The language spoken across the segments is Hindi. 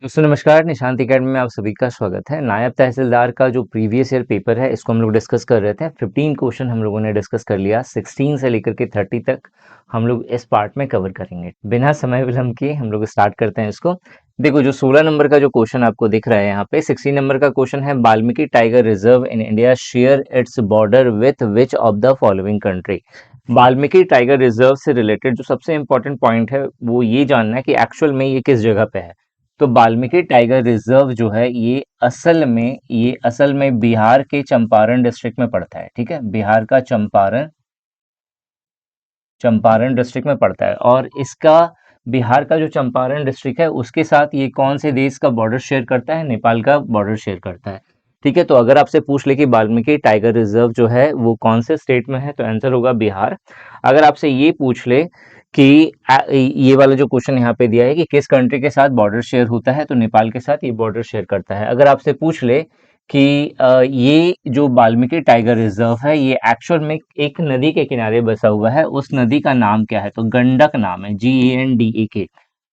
दोस्तों नमस्कार, निशांत एकेडमी में आप सभी का स्वागत है। नायब तहसीलदार का जो प्रीवियस ईयर पेपर है इसको हम लोग डिस्कस कर रहे थे। 15 क्वेश्चन हम लोगों ने डिस्कस कर लिया, 16 से लेकर के 30 तक हम लोग इस पार्ट में कवर करेंगे। बिना समय विलंब किए हम लोग स्टार्ट करते हैं इसको। देखो, जो 16 नंबर का जो क्वेश्चन आपको दिख रहा है यहाँ पे, 16 नंबर का क्वेश्चन है, Valmiki tiger reserve in India share its border with which of the following country. Valmiki tiger reserve से रिलेटेड जो सबसे इंपॉर्टेंट पॉइंट है वो ये जानना है कि एक्चुअल में ये किस जगह पे है। तो वाल्मीकि टाइगर रिजर्व जो है ये असल में बिहार के चंपारण डिस्ट्रिक्ट में पड़ता है। ठीक है, बिहार का चंपारण चंपारण डिस्ट्रिक्ट में पड़ता है। और इसका बिहार का जो चंपारण डिस्ट्रिक्ट है उसके साथ ये कौन से देश का बॉर्डर शेयर करता है? नेपाल का बॉर्डर शेयर करता है। ठीक है, तो अगर आपसे पूछ ले कि वाल्मीकि टाइगर रिजर्व जो है वो कौन से स्टेट में है, तो आंसर होगा बिहार। अगर आपसे ये पूछ ले कि ये वाला जो क्वेश्चन यहाँ पे दिया है कि किस कंट्री के साथ बॉर्डर शेयर होता है, तो नेपाल के साथ ये बॉर्डर शेयर करता है। अगर आपसे पूछ ले कि ये जो वाल्मीकि टाइगर रिजर्व है ये एक्चुअल में एक नदी के किनारे बसा हुआ है, उस नदी का नाम क्या है? तो गंडक नाम है, GANDEK।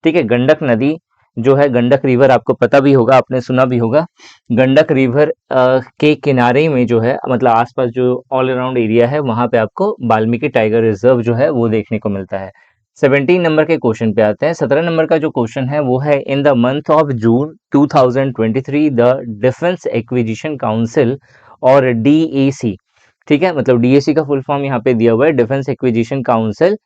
ठीक है, गंडक नदी जो है, गंडक रिवर आपको पता भी होगा, आपने सुना भी होगा। गंडक रिवर के किनारे में जो है, मतलब आसपास जो ऑल अराउंड एरिया है वहां पे आपको वाल्मीकि टाइगर रिजर्व जो है वो देखने को मिलता है। 17 नंबर के क्वेश्चन पे आते हैं। 17 नंबर का जो क्वेश्चन है वो है, in the month of June 2023 the defence acquisition council और DAC। ठीक है, मतलब DAC का फुल फॉर्म यहाँ पे दिया हुआ है, defence acquisition council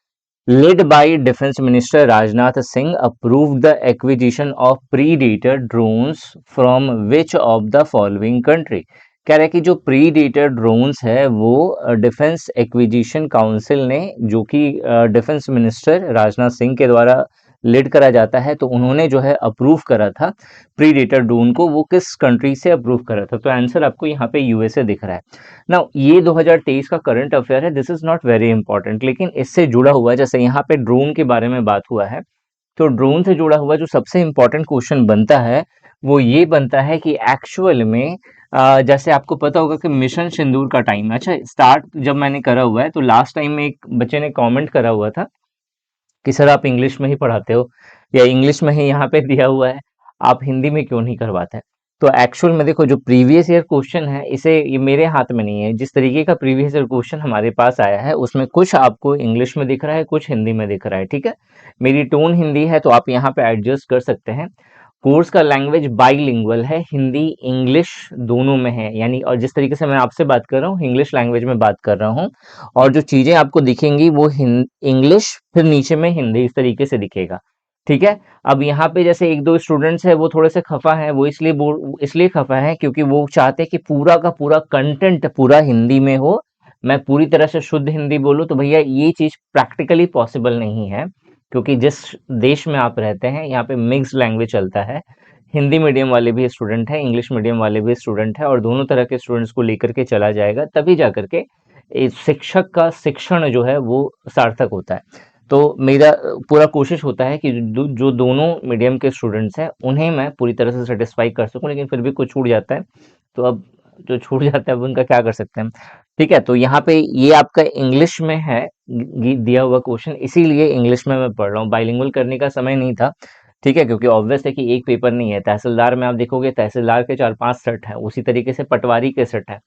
led by Defense Minister Rajnath Singh approved the acquisition of Predator drones from which of the following country। कह रहा है कि जो प्रीडेटर ड्रोन्स है वो डिफेंस एक्विजिशन काउंसिल ने, जो कि डिफेंस मिनिस्टर राजनाथ सिंह के द्वारा लीड करा जाता है, तो उन्होंने जो है अप्रूव करा था प्रीडेटर ड्रोन को। वो किस कंट्री से अप्रूव करा था? तो आंसर आपको यहाँ पे USA दिख रहा है ना। ये 2023 का करंट अफेयर है, this is not very important, लेकिन इससे जुड़ा हुआ, जैसे यहाँ पे ड्रोन के बारे में बात हुआ है, तो ड्रोन से जुड़ा हुआ जो सबसे इंपॉर्टेंट क्वेश्चन बनता है वो ये बनता है कि एक्चुअल में जैसे आपको पता होगा कि मिशन सिंदूर का टाइम, अच्छा स्टार्ट जब मैंने करा हुआ है तो लास्ट टाइम में एक बच्चे ने कमेंट करा हुआ था कि सर आप इंग्लिश में ही पढ़ाते हो या इंग्लिश में ही यहाँ पे दिया हुआ है, आप हिंदी में क्यों नहीं करवाते हैं? तो एक्चुअल में देखो, जो प्रीवियस ईयर क्वेश्चन है इसे, ये मेरे हाथ में नहीं है। जिस तरीके का प्रीवियस ईयर क्वेश्चन हमारे पास आया है उसमें कुछ आपको इंग्लिश में दिख रहा है, कुछ हिंदी में दिख रहा है। ठीक है, मेरी टोन हिंदी है तो आप यहाँ पे एडजस्ट कर सकते हैं। कोर्स का लैंग्वेज बाइलिंगुअल है, हिंदी इंग्लिश दोनों में है, यानी और जिस तरीके से मैं आपसे बात कर रहा हूँ इंग्लिश लैंग्वेज में बात कर रहा हूँ, और जो चीजें आपको दिखेंगी वो इंग्लिश फिर नीचे में हिंदी, इस तरीके से दिखेगा। ठीक है, अब यहाँ पे जैसे एक दो स्टूडेंट्स है वो थोड़े से खफा हैं, वो इसलिए खफा है क्योंकि वो चाहते हैं कि पूरा का पूरा कंटेंट पूरा हिंदी में हो, मैं पूरी तरह से शुद्ध हिंदी बोलूँ। तो भैया ये चीज प्रैक्टिकली पॉसिबल नहीं है, क्योंकि जिस देश में आप रहते हैं यहाँ पे मिक्स लैंग्वेज चलता है। हिंदी मीडियम वाले भी स्टूडेंट है, इंग्लिश मीडियम वाले भी स्टूडेंट है, और दोनों तरह के स्टूडेंट्स को लेकर के चला जाएगा, तभी जा करके इस शिक्षक का शिक्षण जो है वो सार्थक होता है। तो मेरा पूरा कोशिश होता है कि जो दोनों मीडियम के स्टूडेंट्स हैं उन्हें मैं पूरी तरह से सेटिस्फाई कर सकूं, लेकिन फिर भी कुछ छूट जाता है, तो अब जो छूट जाता है अब उनका क्या कर सकते हैं। ठीक है, तो यहाँ पे ये आपका इंग्लिश में है दिया हुआ क्वेश्चन, इसीलिए इंग्लिश में मैं पढ़ रहा हूँ, बाइलिंगुअल करने का समय नहीं था। ठीक है, क्योंकि ऑब्वियस है कि एक पेपर नहीं है। तहसीलदार में आप देखोगे तहसीलदार के 4-5 सेट है, उसी तरीके से पटवारी के सेट है,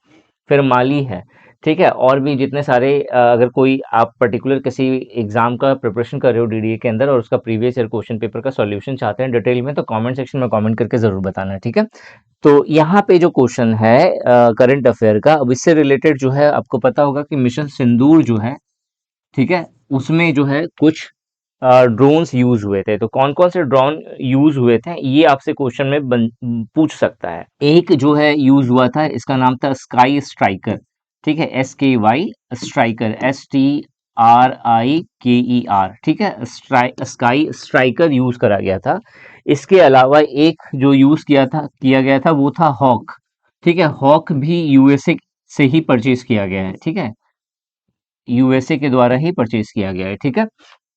फिर माली है। ठीक है, और भी जितने सारे अगर कोई आप पर्टिकुलर किसी एग्जाम का प्रिपरेशन कर रहे हो DDA के अंदर और उसका प्रीवियस ईयर क्वेश्चन पेपर का सॉल्यूशन चाहते हैं डिटेल में, तो कमेंट सेक्शन में कमेंट करके जरूर बताना। ठीक है, तो यहाँ पे जो क्वेश्चन है करंट अफेयर का, अब इससे रिलेटेड जो है आपको पता होगा कि मिशन सिंदूर जो है, ठीक है, उसमें जो है कुछ ड्रोन्स यूज हुए थे। तो कौन कौन से ड्रोन यूज हुए थे ये आपसे क्वेश्चन में पूछ सकता है। एक जो है यूज हुआ था, इसका नाम था स्काई स्ट्राइकर। ठीक है, SKY स्ट्राइकर, STRIKER। ठीक है, स्काई स्ट्राइकर यूज करा गया था। इसके अलावा एक जो यूज किया गया था वो था हॉक। ठीक है, हॉक भी USA से ही परचेज किया गया है। ठीक है, USA के द्वारा ही परचेज किया गया है। ठीक है,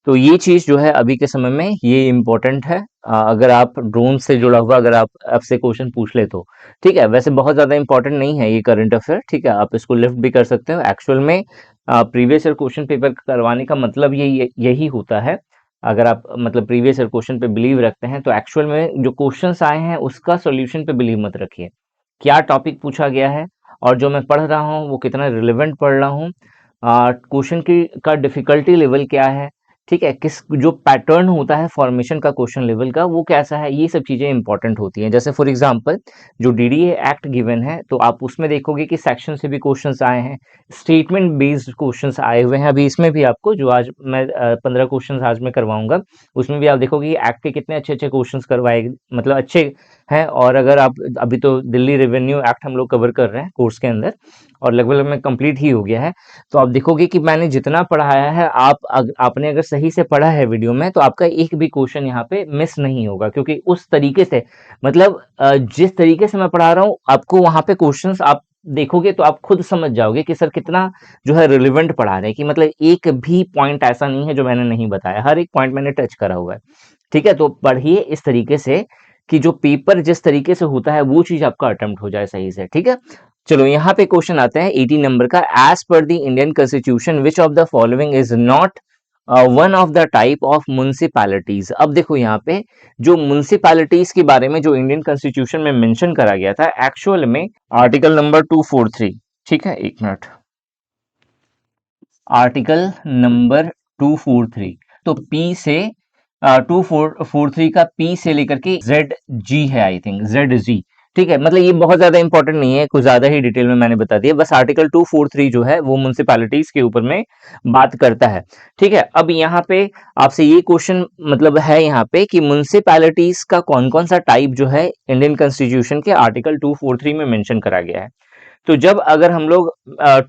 तो ये चीज जो है अभी के समय में ये इम्पोर्टेंट है। अगर आप ड्रोन से जुड़ा हुआ अगर आप आपसे क्वेश्चन पूछ ले तो। ठीक है, वैसे बहुत ज्यादा इंपॉर्टेंट नहीं है ये करंट अफेयर। ठीक है, आप इसको लिफ्ट भी कर सकते हो। एक्चुअल में प्रीवियस ईयर क्वेश्चन पेपर करवाने का मतलब यही होता है अगर आप मतलब प्रीवियस ईयर क्वेश्चन पे बिलीव रखते हैं तो एक्चुअल में जो क्वेश्चंस आए हैं उसका सॉल्यूशन पे बिलीव मत रखिए। क्या टॉपिक पूछा गया है और जो मैं पढ़ रहा हूँ वो कितना रिलेवेंट पढ़ रहा हूँ, क्वेश्चन की का डिफिकल्टी लेवल क्या है, ठीक है, किस जो पैटर्न होता है फॉर्मेशन का क्वेश्चन लेवल का वो कैसा है, ये सब चीजें इंपॉर्टेंट होती हैं। जैसे फॉर एग्जांपल जो डीडीए एक्ट गिवन है तो आप उसमें देखोगे कि सेक्शन से भी क्वेश्चंस आए हैं, स्टेटमेंट बेस्ड क्वेश्चंस आए हुए हैं। अभी इसमें भी आपको जो आज मैं 15 क्वेश्चंस आज मैं करवाऊंगा उसमें भी आप देखोगे कि एक्ट के कितने अच्छे अच्छे क्वेश्चंस करवाए मतलब अच्छे हैं। और अगर आप अभी तो दिल्ली रेवेन्यू एक्ट हम लोग कवर कर रहे हैं कोर्स के अंदर और लगभग में कंप्लीट ही हो गया है, तो आप देखोगे कि मैंने जितना पढ़ाया है आपने अगर सही से पढ़ा है वीडियो में तो आपका एक भी क्वेश्चन यहाँ पे मिस नहीं होगा, क्योंकि उस तरीके से मतलब जिस तरीके से मैं पढ़ा रहा हूँ आपको वहां पे क्वेश्चंस आप देखोगे तो आप खुद समझ जाओगे कि सर कितना जो है रिलेवेंट पढ़ा रहे हैं, कि मतलब एक भी पॉइंट ऐसा नहीं है जो मैंने नहीं बताया, हर एक पॉइंट मैंने टच करा हुआ है। ठीक है, तो पढ़िए इस तरीके से कि जो पेपर जिस तरीके से होता है वो चीज आपका अटेम्प्ट हो जाए सही से। ठीक है, चलो यहाँ पे क्वेश्चन आते हैं 18 नंबर का। As per the Indian constitution which of the following is not one of the type of municipalities. अब देखो यहाँ पे जो म्युनिसिपैलिटीज के बारे में जो इंडियन कॉन्स्टिट्यूशन में मेंशन करा गया था एक्चुअल में आर्टिकल नंबर 243, ठीक है एक मिनट, आर्टिकल नंबर 243, तो पी से 243 का पी से लेकर के जेड जी है, आई थिंक जेड जी। ठीक है, मतलब ये बहुत ज्यादा इंपॉर्टेंट नहीं है, कुछ ज्यादा ही डिटेल में मैंने बता दिया, बस आर्टिकल 243 जो है वो म्युनिसिपैलिटीज के ऊपर में बात करता है। ठीक है, अब यहाँ पे आपसे ये क्वेश्चन मतलब है यहाँ पे कि म्युनिसिपैलिटीज का कौन कौन सा टाइप जो है इंडियन कॉन्स्टिट्यूशन के आर्टिकल 243 में मेंशन करा गया है। तो जब अगर हम लोग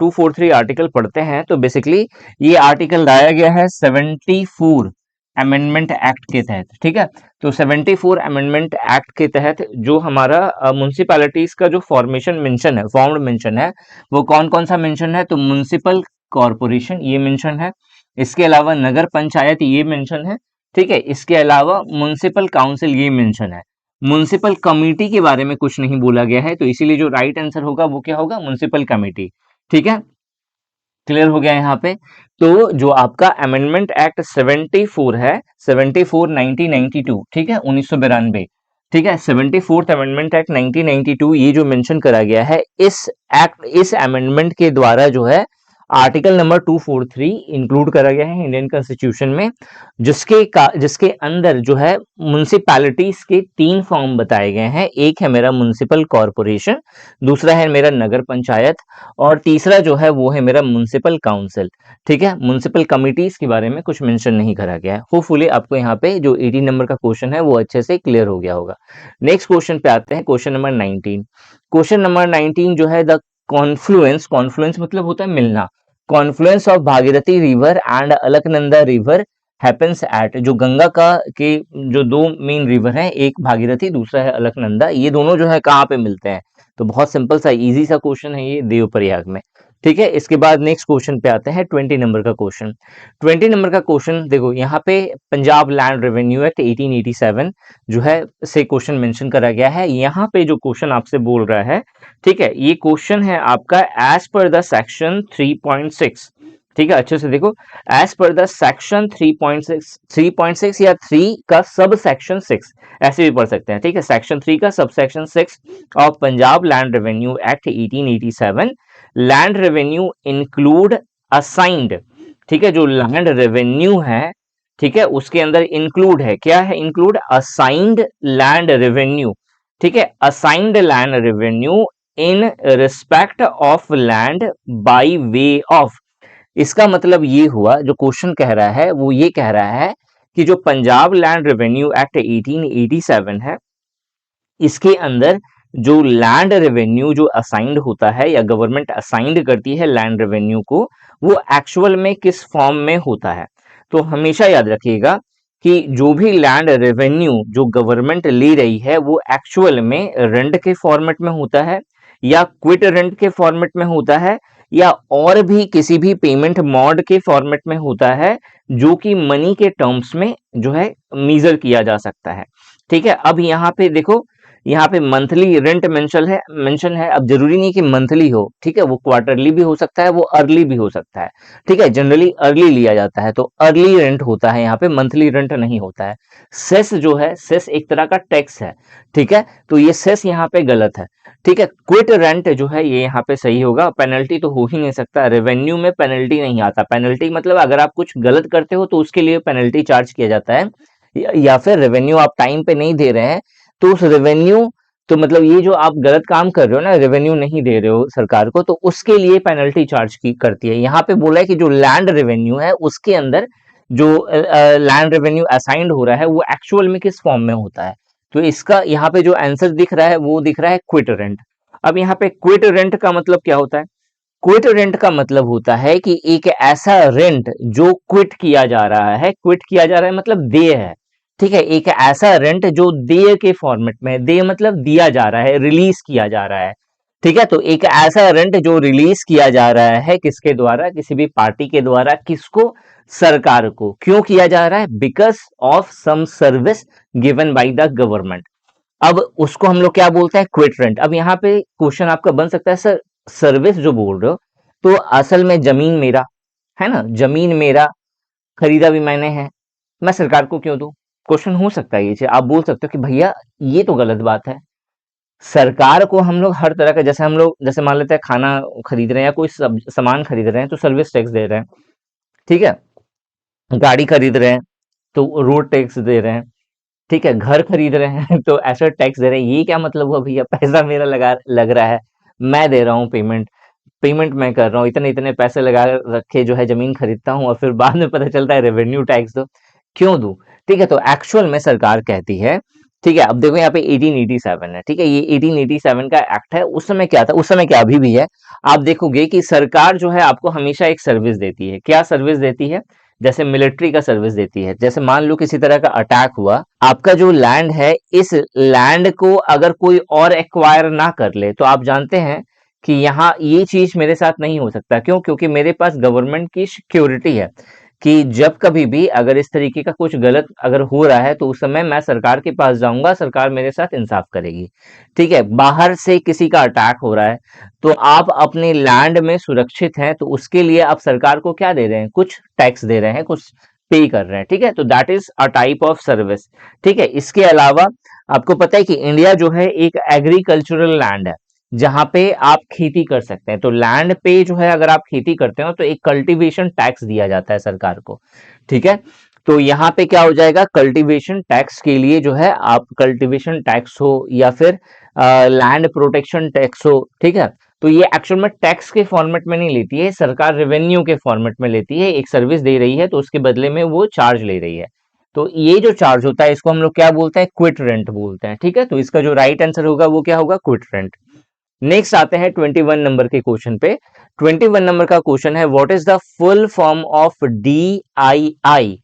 243 आर्टिकल पढ़ते हैं तो बेसिकली ये आर्टिकल लाया गया है 74 अमेंडमेंट एक्ट के तहत। ठीक है, तो 74 अमेंडमेंट एक्ट के तहत जो हमारा म्युनिसिपैलिटीज का जो फॉर्मेशन मेंशन है, फॉर्म्ड मेंशन है, वो कौन कौन सा मेंशन है, तो म्युनिसिपल कॉरपोरेशन ये मेंशन है, इसके अलावा नगर पंचायत ये मेंशन है, ठीक है, इसके अलावा म्युनिसिपल काउंसिल ये मेंशन है। म्युनिसिपल कमिटी के बारे में कुछ नहीं बोला गया है, तो इसीलिए जो राइट आंसर होगा वो क्या होगा, म्युनिसिपल कमिटी। ठीक है, क्लियर हो गया यहाँ पे। तो जो आपका अमेंडमेंट एक्ट 74 है, 74 1992, ठीक है, 1992, ठीक है, 74th अमेंडमेंट एक्ट 1992 ये जो मेंशन करा गया है इस अमेंडमेंट के द्वारा जो है आर्टिकल नंबर 243 इंक्लूड करा गया है इंडियन कॉन्स्टिट्यूशन में, जिसके अंदर जो है म्युनिसिपैलिटीज के 3 फॉर्म बताए गए हैं। एक है मेरा म्युनिसिपल कॉरपोरेशन, दूसरा है मेरा नगर पंचायत और तीसरा जो है वो है मेरा म्युनिसिपल काउंसिल। ठीक है, म्युनिसिपल कमिटीज के बारे में कुछ मेंशन नहीं करा गया है। होपफुली आपको यहाँ पे जो 18 नंबर का क्वेश्चन है वो अच्छे से क्लियर हो गया होगा। नेक्स्ट क्वेश्चन पे आते हैं, क्वेश्चन नंबर 19। क्वेश्चन नंबर 19 जो है द कॉन्फ्लुएंस, कॉन्फ्लुएंस मतलब होता है मिलना, Confluence of Bhagirathi river and Alaknanda river happens at, जो गंगा का के जो 2 मेन रिवर हैं, एक भागीरथी दूसरा है अलकनंदा, ये दोनों जो है कहाँ पे मिलते हैं, तो बहुत सिंपल सा इजी सा क्वेश्चन है ये, देवप्रयाग में। ठीक है, इसके बाद नेक्स्ट क्वेश्चन पे आते हैं 20 नंबर का क्वेश्चन। 20 नंबर का क्वेश्चन देखो यहाँ पे पंजाब लैंड रेवेन्यू एक्ट 1887 जो है से क्वेश्चन मेंशन करा गया है। यहाँ पे जो क्वेश्चन आपसे बोल रहा है, ठीक है, ये क्वेश्चन है आपका एज पर द सेक्शन 3.6। ठीक है, अच्छे से देखो, एज पर द सेक्शन 3.6 या 3 का सब सेक्शन 6 ऐसे भी पढ़ सकते हैं। ठीक है, सेक्शन 3 का sub section 6 of Punjab land revenue act 1887, land revenue include assigned, ठीक है, जो लैंड रेवेन्यू है, ठीक है, उसके अंदर इंक्लूड है, क्या है इंक्लूड, असाइंड लैंड रेवेन्यू। ठीक है, assigned land revenue in respect of land by way of, इसका मतलब ये हुआ जो क्वेश्चन कह रहा है वो ये कह रहा है कि जो पंजाब लैंड रेवेन्यू एक्ट 1887 है, इसके अंदर जो लैंड रेवेन्यू जो असाइंड होता है या गवर्नमेंट असाइंड करती है लैंड रेवेन्यू को, वो एक्चुअल में किस फॉर्म में होता है। तो हमेशा याद रखिएगा कि जो भी लैंड रेवेन्यू जो गवर्नमेंट ले रही है वो एक्चुअल में रेंट के फॉर्मेट में होता है या क्विट रेंट के फॉर्मेट में होता है या और भी किसी भी पेमेंट मोड के फॉर्मेट में होता है, जो कि मनी के टर्म्स में जो है मीजर किया जा सकता है। ठीक है, अब यहाँ पे देखो यहाँ पे मंथली रेंट मेंशन है। अब जरूरी नहीं कि मंथली हो, ठीक है, वो क्वार्टरली भी हो सकता है, वो अर्ली भी हो सकता है, ठीक है, जनरली अर्ली लिया जाता है, तो अर्ली रेंट होता है यहाँ पे, मंथली रेंट नहीं होता है। सेस जो है, सेस एक तरह का टैक्स है, ठीक है, तो ये सेस यहाँ पे गलत है, ठीक है। क्विट रेंट जो है ये यहाँ पे सही होगा, पेनल्टी तो हो ही नहीं सकता, रेवेन्यू में पेनल्टी नहीं आता। पेनल्टी मतलब अगर आप कुछ गलत करते हो तो उसके लिए पेनल्टी चार्ज किया जाता है, या फिर रेवेन्यू आप टाइम पे नहीं दे रहे हैं तो उस रेवेन्यू, तो मतलब ये जो आप गलत काम कर रहे हो ना, रेवेन्यू नहीं दे रहे हो सरकार को, तो उसके लिए पेनल्टी चार्ज की करती है। यहाँ पे बोला है कि जो लैंड रेवेन्यू है उसके अंदर जो लैंड रेवेन्यू असाइंड हो रहा है वो एक्चुअल में किस फॉर्म में होता है, तो इसका यहाँ पे जो आंसर दिख रहा है वो दिख रहा है क्विट रेंट। अब यहाँ पे क्विट रेंट का मतलब क्या होता है? क्विट रेंट का मतलब होता है कि एक ऐसा रेंट जो क्विट किया जा रहा है, क्विट किया जा रहा है मतलब देय है, ठीक है, एक ऐसा रेंट जो देय के फॉर्मेट में है, देय मतलब दिया जा रहा है, रिलीज किया जा रहा है, ठीक है, तो एक ऐसा रेंट जो रिलीज किया जा रहा है किसके द्वारा, किसी भी पार्टी के द्वारा, किसको, सरकार को। क्यों किया जा रहा है? Because of some service given by the government. अब उसको हम लोग क्या बोलते हैं? Quit rent. अब यहाँ पे क्वेश्चन आपका बन सकता है, सर सर्विस जो बोल रहे हो तो असल में जमीन मेरा है ना, जमीन मेरा, खरीदा भी मैंने है, मैं सरकार को क्यों दूं? क्वेश्चन हो सकता है ये चीज, आप बोल सकते हो कि भैया ये तो गलत बात है। सरकार को हम लोग हर तरह का, जैसे हम लोग जैसे मान लेते हैं खाना खरीद रहे हैं या कोई सामान खरीद रहे हैं तो सर्विस टैक्स दे रहे हैं, ठीक है, गाड़ी खरीद रहे हैं तो रोड टैक्स दे रहे हैं, ठीक है, घर खरीद रहे हैं तो एसेट टैक्स दे रहे हैं। ये क्या मतलब हुआ भैया? पैसा मेरा लग रहा है, मैं दे रहा हूँ पेमेंट, पेमेंट मैं कर रहा हूँ, इतने इतने पैसे लगा रखे जो है जमीन खरीदता हूँ और फिर बाद में पता चलता है रेवेन्यू टैक्स दो, क्यों दूं? ठीक है, तो एक्चुअल में सरकार कहती है, ठीक है, अब देखो यहाँ पे 1887 है, ठीक है, ये 1887 का एक्ट है। उस समय क्या था, उस समय क्या अभी भी है, आप देखोगे कि सरकार जो है आपको हमेशा एक सर्विस देती है। क्या सर्विस देती है? जैसे मिलिट्री का सर्विस देती है। जैसे मान लो किसी तरह का अटैक हुआ, आपका जो लैंड है, इस लैंड को अगर कोई और एक्वायर ना कर ले तो आप जानते हैं कि यहाँ ये चीज मेरे साथ नहीं हो सकता। क्यों? क्योंकि मेरे पास गवर्नमेंट की सिक्योरिटी है कि जब कभी भी अगर इस तरीके का कुछ गलत अगर हो रहा है तो उस समय मैं सरकार के पास जाऊंगा, सरकार मेरे साथ इंसाफ करेगी, ठीक है। बाहर से किसी का अटैक हो रहा है तो आप अपने लैंड में सुरक्षित हैं, तो उसके लिए आप सरकार को क्या दे रहे हैं? कुछ टैक्स दे रहे हैं, कुछ पे कर रहे हैं, ठीक है, तो that is a type of service, ठीक है। इसके अलावा आपको पता है कि इंडिया जो है एक एग्रीकल्चरल लैंड है जहां पे आप खेती कर सकते हैं। तो लैंड पे जो है अगर आप खेती करते हो तो एक कल्टीवेशन टैक्स दिया जाता है सरकार को, ठीक है। तो यहाँ पे क्या हो जाएगा? कल्टीवेशन टैक्स के लिए जो है आप कल्टीवेशन टैक्स हो या फिर लैंड प्रोटेक्शन टैक्स हो, ठीक है, तो ये एक्चुअल में टैक्स के फॉर्मेट में नहीं लेती है सरकार, रेवेन्यू के फॉर्मेट में लेती है। एक सर्विस दे रही है तो उसके बदले में वो चार्ज ले रही है। तो ये जो चार्ज होता है इसको हम लोग क्या बोलते हैं? क्विट रेंट बोलते हैं, ठीक है। तो इसका जो राइट आंसर होगा वो क्या होगा? Quit rent. नेक्स्ट आते हैं 21 नंबर के क्वेश्चन पे। 21 नंबर का क्वेश्चन है, what is the full form of DII?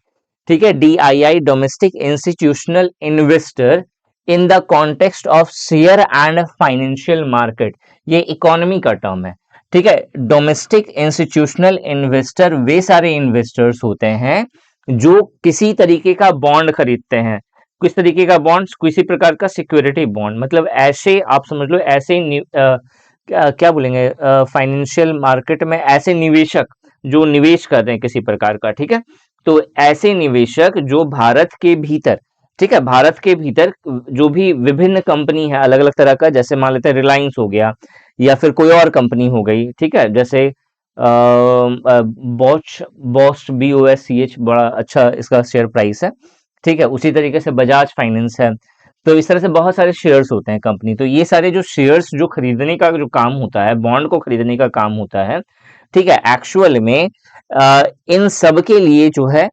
ठीक है, DII domestic institutional investor in the context of share and financial market. ये इकोनॉमी का टर्म है, ठीक है। डोमेस्टिक इंस्टीट्यूशनल इन्वेस्टर वे सारे इन्वेस्टर्स होते हैं जो किसी तरीके का बॉन्ड खरीदते हैं। किस तरीके का बॉन्ड्स? किसी प्रकार का सिक्योरिटी बॉन्ड, मतलब ऐसे आप समझ लो, ऐसे क्या बोलेंगे, फाइनेंशियल मार्केट में ऐसे निवेशक जो निवेश कर रहे हैं किसी प्रकार का, ठीक है। तो ऐसे निवेशक जो भारत के भीतर, ठीक है, भारत के भीतर जो भी विभिन्न कंपनी है अलग अलग तरह का, जैसे मान लेते हैं रिलायंस हो गया या फिर कोई और कंपनी हो गई, ठीक है, जैसे बॉश, BOSCH बड़ा अच्छा इसका शेयर प्राइस है, ठीक है। उसी तरीके से बजाज फाइनेंस है। तो इस तरह से बहुत सारे शेयर्स होते हैं कंपनी। तो ये सारे जो शेयर्स जो खरीदने का जो काम होता है, बॉन्ड को खरीदने का काम होता है, ठीक है, एक्चुअल में इन सब के लिए जो है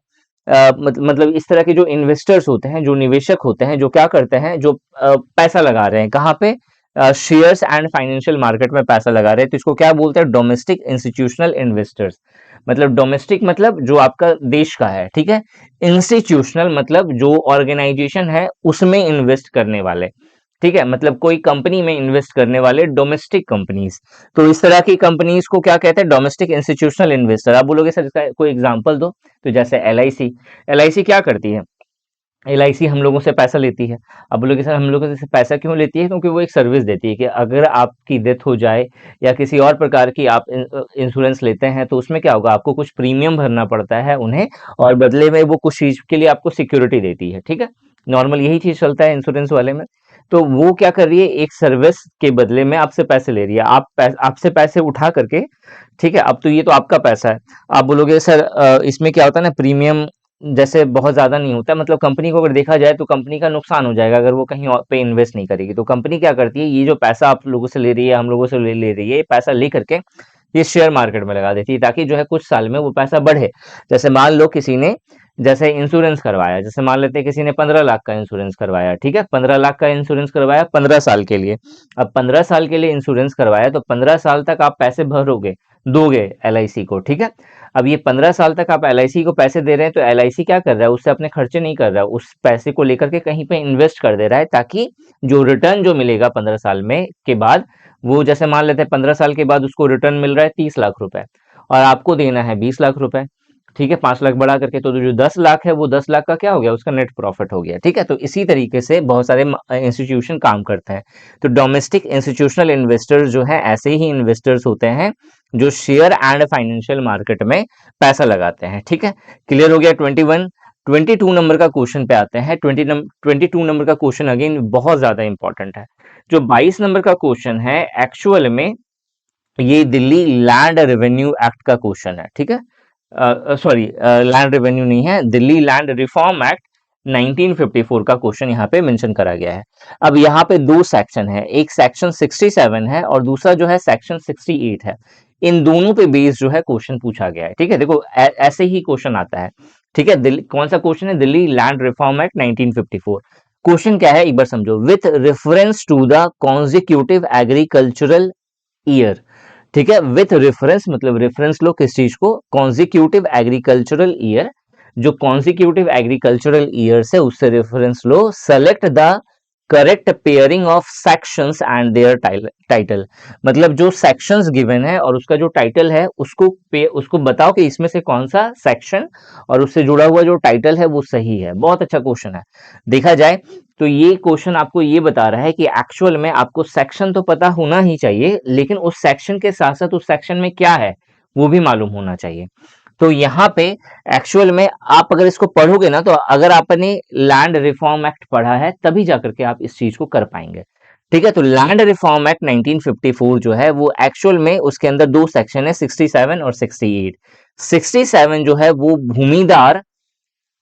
मतलब इस तरह के जो इन्वेस्टर्स होते हैं, जो निवेशक होते हैं, जो क्या करते हैं, जो पैसा लगा रहे हैं कहाँ पे? शेयर्स एंड फाइनेंशियल मार्केट में पैसा लगा रहे हैं, तो इसको क्या बोलते हैं? Domestic institutional investors. मतलब डोमेस्टिक मतलब जो आपका देश का है, ठीक है। इंस्टीट्यूशनल मतलब जो ऑर्गेनाइजेशन है उसमें इन्वेस्ट करने वाले, ठीक है, मतलब कोई कंपनी में इन्वेस्ट करने वाले डोमेस्टिक कंपनीज। तो इस तरह की कंपनीज को क्या कहते हैं? Domestic institutional investor. आप बोलोगे सर इसका कोई एग्जांपल दो, तो जैसे LIC, LIC क्या करती है? LIC हम लोगों से पैसा लेती है। अब बोलोगे सर हम लोगों से पैसा क्यों लेती है? क्योंकि वो एक सर्विस देती है कि अगर आपकी डेथ हो जाए या किसी और प्रकार की आप इंश्योरेंस लेते हैं तो उसमें क्या होगा, आपको कुछ प्रीमियम भरना पड़ता है उन्हें, और बदले में वो कुछ चीज के लिए आपको सिक्योरिटी देती है। ठीक है, नॉर्मल यही चीज चलता है इंश्योरेंस वाले में। तो वो क्या कर रही है, एक सर्विस के बदले में आपसे पैसे ले रही है, आपसे पैसे उठा करके। ठीक है, अब तो ये तो आपका पैसा है। आप बोलोगे सर इसमें क्या होता है ना, प्रीमियम जैसे बहुत ज़्यादा नहीं होता, मतलब कंपनी को अगर देखा जाए तो कंपनी का नुकसान हो जाएगा अगर वो कहीं और पे इन्वेस्ट नहीं करेगी। तो कंपनी क्या करती है, ये जो पैसा आप लोगों से ले रही है, हम लोगों से ले रही है, ये पैसा ले करके ये शेयर मार्केट में लगा देती है, ताकि जो है कुछ साल में वो पैसा बढ़े। जैसे मान लो किसी ने जैसे इंश्योरेंस करवाया, जैसे मान लेते हैं किसी ने 15 लाख का इंश्योरेंस करवाया। ठीक है, 15 लाख का इंश्योरेंस करवाया 15 साल के लिए। अब 15 साल के लिए इंश्योरेंस करवाया तो 15 साल तक आप पैसे भरोगे, दोगे LIC को। ठीक है, अब ये 15 साल तक आप LIC को पैसे दे रहे हैं, तो LIC क्या कर रहा है, उससे अपने खर्चे नहीं कर रहा है, उस पैसे को लेकर के कहीं पे इन्वेस्ट कर दे रहा है, ताकि जो रिटर्न जो मिलेगा 15 साल में के बाद, वो जैसे मान लेते हैं 15 साल के बाद उसको रिटर्न मिल रहा है 30 लाख रुपए, और आपको देना है 20 लाख रुपए। ठीक है, 5 लाख बढ़ा करके, तो जो 10 लाख है वो 10 लाख का क्या हो गया, उसका नेट प्रॉफिट हो गया। ठीक है, तो इसी तरीके से बहुत सारे इंस्टीट्यूशन काम करते हैं। तो डोमेस्टिक इंस्टीट्यूशनल इन्वेस्टर्स जो है ऐसे ही इन्वेस्टर्स होते हैं जो शेयर एंड फाइनेंशियल मार्केट में पैसा लगाते हैं। ठीक है, क्लियर हो गया 21। 22 नंबर का क्वेश्चन पे आते हैं। 22 नंबर का क्वेश्चन अगेन बहुत ज्यादा इंपॉर्टेंट है। जो 22 नंबर का क्वेश्चन है एक्चुअल में ये दिल्ली लैंड रेवेन्यू एक्ट का क्वेश्चन है। ठीक है, सॉरी, लैंड रेवेन्यू नहीं है, दिल्ली लैंड रिफॉर्म एक्ट 1954 का क्वेश्चन यहाँ पे मेंशन करा गया है। अब यहाँ पे दो सेक्शन है, एक सेक्शन 67 है और दूसरा जो है सेक्शन 68 है। इन दोनों पे बेस जो है क्वेश्चन पूछा गया है। ठीक है, देखो ऐसे ही क्वेश्चन आता है। ठीक है, दिल्ली कौन सा क्वेश्चन है, Delhi land reform act 1954। Question क्या है एक बार समझो, with reference to the consecutive agricultural year. ठीक है, विथ रेफरेंस मतलब रेफरेंस लो किस चीज को, कॉन्जिक्यूटिव एग्रीकल्चरल ईयर। जो कॉन्जिक्यूटिव एग्रीकल्चरल ईयर है उससे रेफरेंस लो, select the correct pairing of sections and their title. मतलब जो सेक्शंस गिवन है और उसका जो टाइटल है उसको बताओ कि इसमें से कौन सा सेक्शन और उससे जुड़ा हुआ जो टाइटल है वो सही है। बहुत अच्छा क्वेश्चन है देखा जाए तो। ये क्वेश्चन आपको ये बता रहा है कि एक्चुअल में आपको सेक्शन तो पता होना ही चाहिए, लेकिन उस सेक्शन के साथ साथ उस सेक्शन में क्या है वो भी मालूम होना चाहिए। तो यहाँ पे एक्चुअल में आप अगर इसको पढ़ोगे ना, तो अगर आपने लैंड रिफॉर्म एक्ट पढ़ा है तभी जाकर के आप इस चीज को कर पाएंगे। ठीक है, तो लैंड रिफॉर्म एक्ट 1954 जो है वो एक्चुअल में उसके अंदर दो सेक्शन है, 67 और 68। 67 जो है वो भूमिदार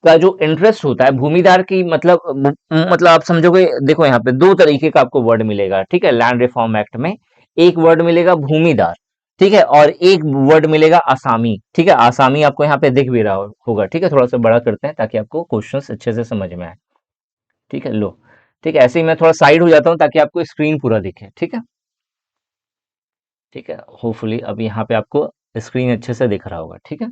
का जो इंटरेस्ट होता है, भूमिदार की मतलब आप समझोगे, देखो यहाँ पे दो तरीके का आपको वर्ड मिलेगा। ठीक है, लैंड रिफॉर्म एक्ट में एक वर्ड मिलेगा भूमिदार, ठीक है, और एक वर्ड मिलेगा आसामी। ठीक है, आसामी आपको यहाँ पे दिख भी रहा होगा। ठीक है, थोड़ा सा बड़ा करते हैं ताकि आपको क्वेश्चंस अच्छे से समझ में आए। ठीक है, लो, ठीक है, ऐसे ही मैं थोड़ा साइड हो जाता हूँ ताकि आपको स्क्रीन पूरा दिखे। ठीक है, ठीक है, होपफुली अब यहाँ पे आपको स्क्रीन अच्छे से दिख रहा होगा। ठीक है,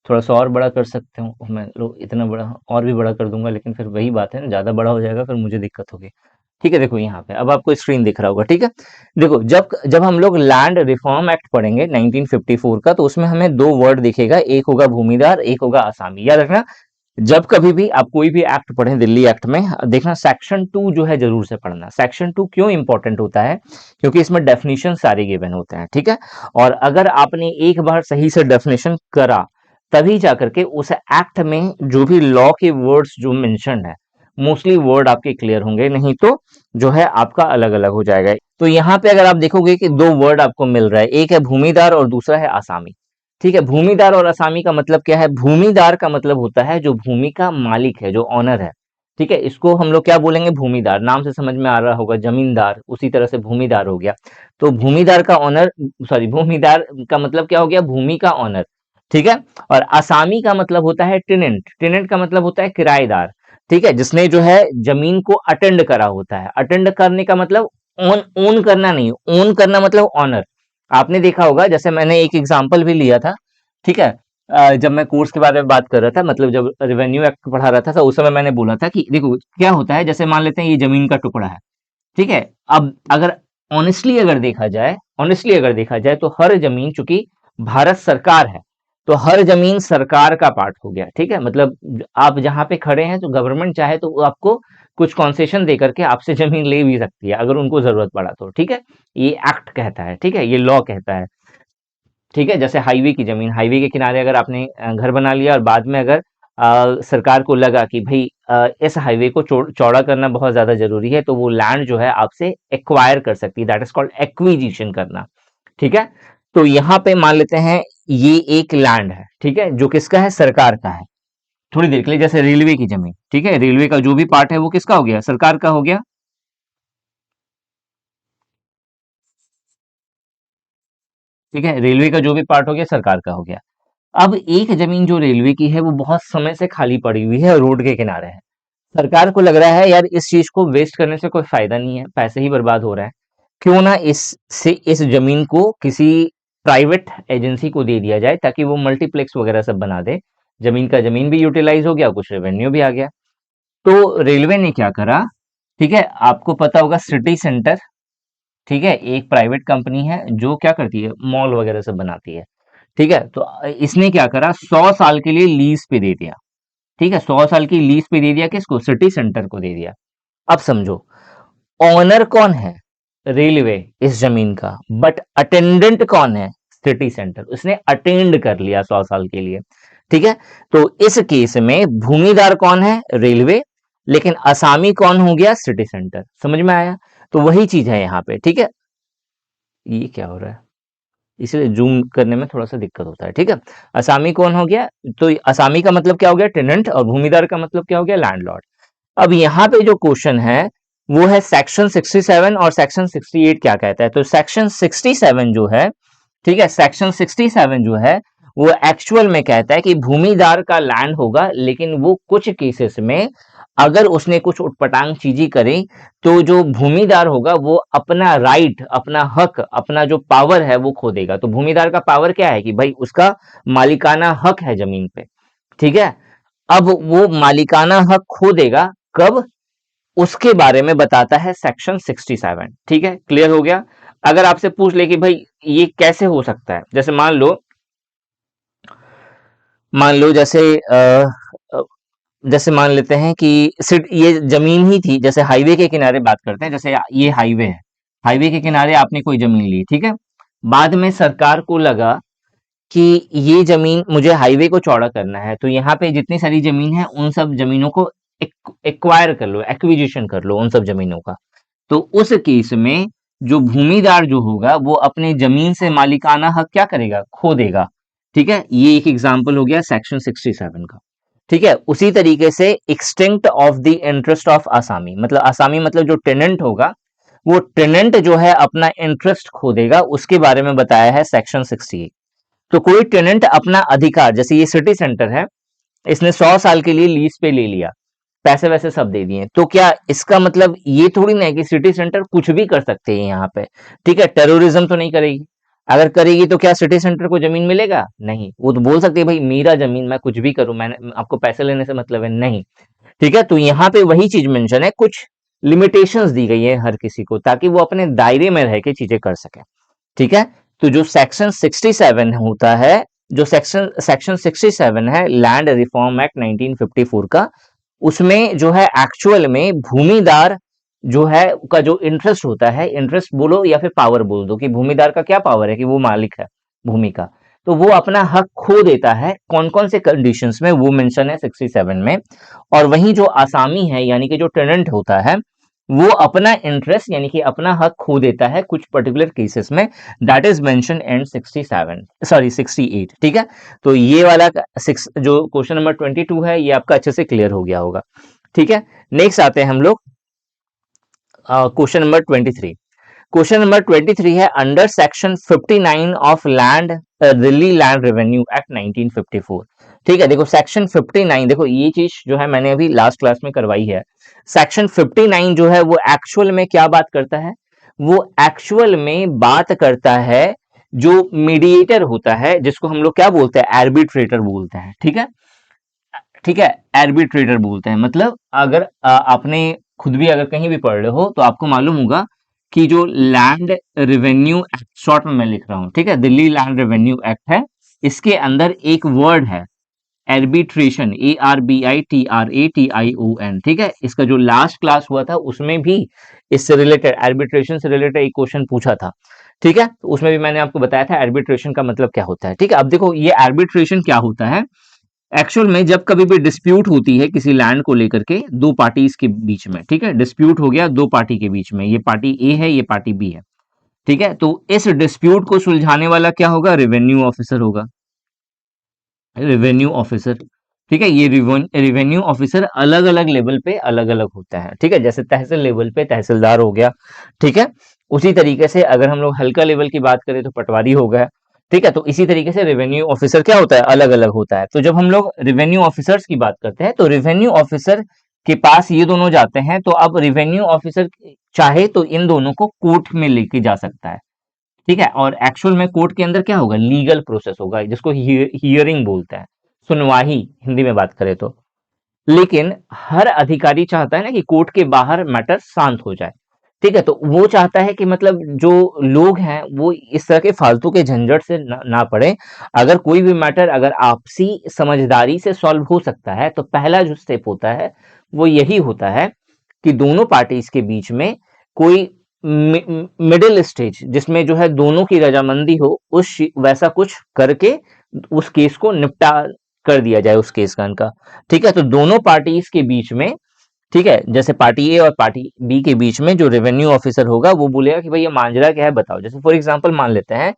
थोड़ा सा और बड़ा कर सकते हो, मैं लो इतना बड़ा और भी बड़ा कर दूंगा, लेकिन फिर वही बात है ना, ज़्यादा बड़ा हो जाएगा फिर मुझे दिक्कत होगी। ठीक है, देखो यहाँ पे अब आपको स्क्रीन दिख रहा होगा। ठीक है, देखो जब जब हम लोग लैंड रिफॉर्म एक्ट पढ़ेंगे 1954 का, तो उसमें हमें दो वर्ड दिखेगा, एक होगा भूमिदार, एक होगा आसामी। याद रखना, जब कभी भी आप कोई भी एक्ट पढ़ें दिल्ली एक्ट में, देखना सेक्शन 2 जो है जरूर से पढ़ना। सेक्शन 2 क्यों इंपॉर्टेंट होता है, क्योंकि इसमें डेफिनेशन सारे गिवन होते हैं। ठीक है, और अगर आपने एक बार सही से डेफिनेशन करा तभी जाकर के उस एक्ट में जो भी लॉ के वर्ड्स जो मेंशन है, मोस्टली वर्ड आपके क्लियर होंगे, नहीं तो जो है आपका अलग अलग हो जाएगा। तो यहाँ पे अगर आप देखोगे कि दो वर्ड आपको मिल रहा है, एक है भूमिदार और दूसरा है आसामी। ठीक है, भूमिदार और असामी का मतलब क्या है, भूमिदार का मतलब होता है जो भूमि का मालिक है, जो ऑनर है। ठीक है, इसको हम लोग क्या बोलेंगे, भूमिदार। नाम से समझ में आ रहा होगा, जमींदार, उसी तरह से भूमिदार हो गया। तो भूमिदार का ऑनर, सॉरी, भूमिदार का मतलब क्या हो गया, भूमि का ऑनर। ठीक है, और असामी का मतलब होता है टेनेंट। टेनेंट का मतलब होता है किराएदार। ठीक है, जिसने जो है जमीन को अटेंड करा होता है। अटेंड करने का मतलब ओन ओन करना नहीं, ओन करना मतलब ऑनर। आपने देखा होगा, जैसे मैंने एक एग्जांपल भी लिया था। ठीक है, जब मैं कोर्स के बारे में बात कर रहा था, मतलब जब रेवेन्यू एक्ट पढ़ा रहा था, तो उस समय मैंने बोला था कि देखो क्या होता है, जैसे मान लेते हैं ये जमीन का टुकड़ा है। ठीक है, अब अगर ऑनेस्टली अगर देखा जाए तो हर जमीन चूंकि भारत सरकार है, तो हर जमीन सरकार का पार्ट हो गया, ठीक है। मतलब आप जहां पे खड़े हैं तो गवर्नमेंट चाहे तो वो आपको कुछ कॉन्सेशन दे करके आपसे जमीन ले भी सकती है अगर उनको जरूरत पड़ा तो, ठीक है। ये एक्ट कहता है, ठीक है, ये लॉ कहता है, ठीक है। जैसे हाईवे की जमीन, हाईवे के किनारे अगर आपने घर बना लिया और बाद में अगर सरकार को लगा कि भाई इस हाईवे को चौड़ा करना बहुत ज्यादा जरूरी है, तो वो लैंड जो है आपसे एक्वायर कर सकती है, दैट इज कॉल्ड एक्विजिशन करना, ठीक है। तो यहाँ पे मान लेते हैं ये एक लैंड है, ठीक है, जो किसका है, सरकार का है। थोड़ी देर के लिए, जैसे रेलवे की जमीन, ठीक है, रेलवे का जो भी पार्ट है वो किसका हो गया, सरकार का हो गया, ठीक है। रेलवे का जो भी पार्ट हो गया सरकार का हो गया। अब एक जमीन जो रेलवे की है वो बहुत समय से खाली पड़ी हुई है, रोड के किनारे है। सरकार को लग रहा है यार इस चीज को वेस्ट करने से कोई फायदा नहीं है, पैसे ही बर्बाद हो रहा है, क्यों ना इस जमीन को किसी प्राइवेट एजेंसी को दे दिया जाए ताकि वो मल्टीप्लेक्स वगैरह सब बना दे। जमीन का जमीन भी यूटिलाइज हो गया, कुछ रेवेन्यू भी आ गया। तो रेलवे ने क्या करा, ठीक है, आपको पता होगा सिटी सेंटर, ठीक है, एक प्राइवेट कंपनी है जो क्या करती है, मॉल वगैरह सब बनाती है, ठीक है। तो इसने क्या करा, 100 साल के लिए लीज पे दे दिया, ठीक है, 100 साल की लीज पे दे दिया, किसको, सिटी सेंटर को दे दिया। अब समझो, ओनर कौन है, रेलवे, इस जमीन का, बट अटेंडेंट कौन है, सिटी सेंटर, उसने अटेंड कर लिया 100 साल के लिए, ठीक है। तो इस केस में भूमिदार कौन है, रेलवे, लेकिन असामी कौन हो गया, सिटी सेंटर। समझ में आया। तो वही चीज है यहाँ पे, ठीक है। ये क्या हो रहा है, इसलिए जूम करने में थोड़ा सा दिक्कत होता है, ठीक है। असामी कौन हो गया, तो असामी का मतलब क्या हो गया, टेनेंट, और भूमिदार का मतलब क्या हो गया, लैंडलॉर्ड। अब यहाँ पे जो क्वेश्चन है वो है सेक्शन 67 और सेक्शन 68 क्या कहता है। तो सेक्शन 67 जो है, ठीक है, सेक्शन 67 जो है वो एक्चुअल में कहता है कि भूमिदार का लैंड होगा, लेकिन वो कुछ केसेस में अगर उसने कुछ उटपटांग चीजें करी तो जो भूमिदार होगा वो अपना राइट, अपना हक, अपना जो पावर है वो खो देगा। तो भूमिदार का पावर क्या है कि भाई उसका मालिकाना हक है जमीन पे, ठीक है। अब वो मालिकाना हक खो देगा कब, उसके बारे में बताता है सेक्शन 67, ठीक है। क्लियर हो गया। अगर आपसे पूछ ले कि भाई ये कैसे हो सकता है, जैसे मान लो जैसे मान लेते हैं कि सिर्फ ये जमीन ही थी, जैसे हाईवे के किनारे बात करते हैं, जैसे ये हाईवे है, हाईवे के किनारे आपने कोई जमीन ली, ठीक है। बाद में सरकार को लगा कि ये जमीन मुझे हाईवे को चौड़ा करना है, तो यहाँ पे जितनी सारी जमीन है उन सब जमीनों को एक्वायर कर लो, एक्विजिशन कर लो उन सब जमीनों का। तो उस केस में जो भूमिदार जो होगा वो अपने जमीन से मालिकाना हक क्या करेगा, खो देगा, ठीक है। ये एक एग्जांपल हो गया सेक्शन 67 का, ठीक है। उसी तरीके से extinct of the interest of आसामी, मतलब आसामी मतलब जो टेनेंट होगा, वो टेनेंट जो है अपना इंटरेस्ट खो देगा, उसके बारे में बताया है सेक्शन 68। तो कोई टेनेंट अपना अधिकार, जैसे ये सिटी सेंटर है, इसने 100 साल के लिए लीज पे ले लिया, पैसे वैसे सब दे दिए, तो क्या इसका मतलब ये थोड़ी ना है कि सिटी सेंटर कुछ भी कर सकते हैं यहाँ पे, ठीक है। टेररिज्म तो नहीं करेगी, अगर करेगी तो क्या सिटी सेंटर को जमीन मिलेगा, नहीं। वो तो बोल सकती है भाई मेरा जमीन, मैं कुछ भी करूं, मैंने आपको पैसे लेने से मतलब है, नहीं, ठीक है। तो यहाँ पे वही चीज मेंशन है, कुछ लिमिटेशंस दी गई है हर किसी को ताकि वो अपने दायरे में रह के चीजें कर सके, ठीक है। तो जो सेक्शन 67 होता है, जो सेक्शन सेक्शन 67 है लैंड रिफॉर्म एक्ट 1954 का, उसमें जो है एक्चुअल में भूमिदार जो है का जो इंटरेस्ट होता है, इंटरेस्ट बोलो या फिर पावर बोल दो, कि भूमिदार का क्या पावर है कि वो मालिक है भूमि का, तो वो अपना हक खो देता है। कौन कौन से कंडीशंस में, वो मेंशन है 67 में। और वहीं जो आसामी है यानी कि जो टेनेंट होता है, वो अपना इंटरेस्ट यानी कि अपना हक खो देता है कुछ पर्टिकुलर केसेस में, that is mention in 67, sorry 68, ठीक है। तो ये वाला जो क्वेश्चन नंबर 22 है ये आपका अच्छे से क्लियर हो गया होगा, ठीक है। नेक्स्ट आते हैं हम लोग क्वेश्चन नंबर 23। क्वेश्चन नंबर 23 है under section 59 of land Delhi land revenue act 1954, ठीक है। देखो सेक्शन 59, देखो ये चीज जो है मैंने अभी लास्ट क्लास में करवाई है। सेक्शन 59 जो है वो एक्चुअल में क्या बात करता है, वो एक्चुअल में बात करता है जो मीडिएटर होता है, जिसको हम लोग क्या बोलते हैं, आर्बिट्रेटर बोलते हैं, ठीक है, ठीक है। आर्बिट्रेटर बोलते हैं, मतलब अगर आपने खुद भी अगर कहीं भी पढ़ रहे हो तो आपको मालूम होगा कि जो लैंड रेवेन्यू एक्ट, शॉर्ट में मैं लिख रहा हूं, ठीक है, दिल्ली लैंड रेवेन्यू एक्ट है, इसके अंदर एक वर्ड है एर्बिट्रेशन, ARBITRATION, ठीक है। इसका जो लास्ट क्लास हुआ था उसमें भी इससे रिलेटेड, एर्बिट्रेशन से रिलेटेड एक क्वेश्चन पूछा था, ठीक है। तो उसमें भी मैंने आपको बताया था एर्बिट्रेशन का मतलब क्या होता है, ठीक है। अब देखो ये एर्बिट्रेशन क्या होता है एक्चुअल में, जब कभी भी डिस्प्यूट होती है किसी लैंड को लेकर के दो पार्टीज के बीच में, ठीक है, डिस्प्यूट हो गया दो पार्टी के बीच में, ये पार्टी ए है ये पार्टी बी है, ठीक है। तो इस डिस्प्यूट को सुलझाने वाला क्या होगा, रेवेन्यू ऑफिसर होगा, रेवेन्यू ऑफिसर, ठीक है। ये रेवेन्यू ऑफिसर अलग अलग लेवल पे अलग अलग होता है, ठीक है। जैसे तहसील लेवल पे तहसीलदार हो गया, ठीक है। उसी तरीके से अगर हम लोग हल्का लेवल की बात करें तो पटवारी हो गया, ठीक है। तो इसी तरीके से रेवेन्यू ऑफिसर क्या होता है, अलग अलग होता है। तो जब हम लोग रेवेन्यू ऑफिसर्स की बात करते हैं तो रेवेन्यू ऑफिसर के पास ये दोनों जाते हैं, तो अब रेवेन्यू ऑफिसर चाहे तो इन दोनों को कोर्ट में लेके जा सकता है, ठीक है। और एक्चुअल में कोर्ट के अंदर क्या होगा, लीगल प्रोसेस होगा, जिसको हियरिंग बोलते हैं, सुनवाई हिंदी में बात करें तो। लेकिन हर अधिकारी चाहता है ना कि कोर्ट के बाहर मैटर शांत हो जाए, ठीक है। तो वो चाहता है कि मतलब जो लोग हैं वो इस तरह के फालतू के झंझट से ना पड़े। अगर कोई भी मैटर अगर आपसी समझदारी से सॉल्व हो सकता है तो पहला जो स्टेप होता है वो यही होता है कि दोनों पार्टीज के बीच में कोई मिडिल स्टेज जिसमें जो है दोनों की रजामंदी हो, उस वैसा कुछ करके उस केस को निपटा कर दिया जाए, उस केस का, ठीक है। तो दोनों पार्टीज के बीच में, ठीक है, जैसे पार्टी ए और पार्टी बी के बीच में जो रेवेन्यू ऑफिसर होगा वो बोलेगा कि भाई ये मांजरा क्या है बताओ। जैसे फॉर एग्जांपल मान लेते हैं